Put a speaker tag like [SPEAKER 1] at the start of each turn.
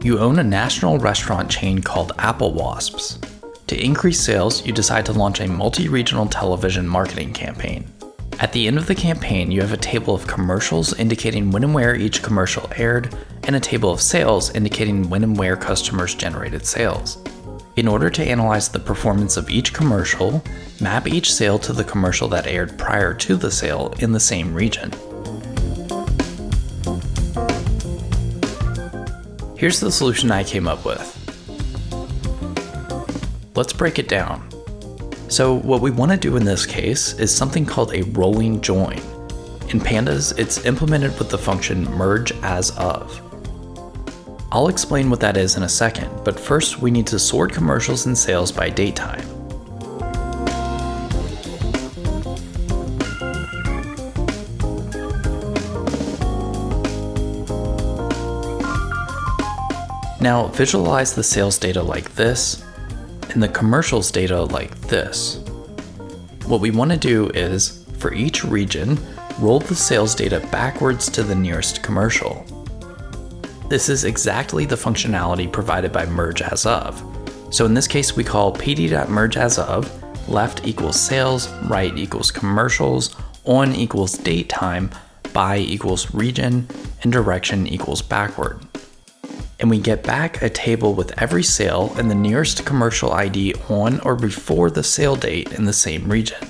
[SPEAKER 1] You own a national restaurant chain called Applewasps. To increase sales, you decide to launch a multi-regional television marketing campaign. At the end of the campaign, you have a table of commercials indicating when and where each commercial aired, and a table of sales indicating when and where customers generated sales. In order to analyze the performance of each commercial, map each sale to the commercial that aired prior to the sale in the same region. Here's the solution I came up with. Let's break it down. So what we want to do in this case is something called a rolling join. In Pandas, it's implemented with the function merge as of. I'll explain what that is in a second, but first we need to sort commercials and sales by date time. Now visualize the sales data like this, and the commercials data like this. What we want to do is, for each region, roll the sales data backwards to the nearest commercial. This is exactly the functionality provided by merge as of. So in this case, we call pd.mergeAsOf, left equals sales, right equals commercials, on equals date time, by equals region, and direction equals backward. And we get back a table with every sale and the nearest commercial ID on or before the sale date in the same region.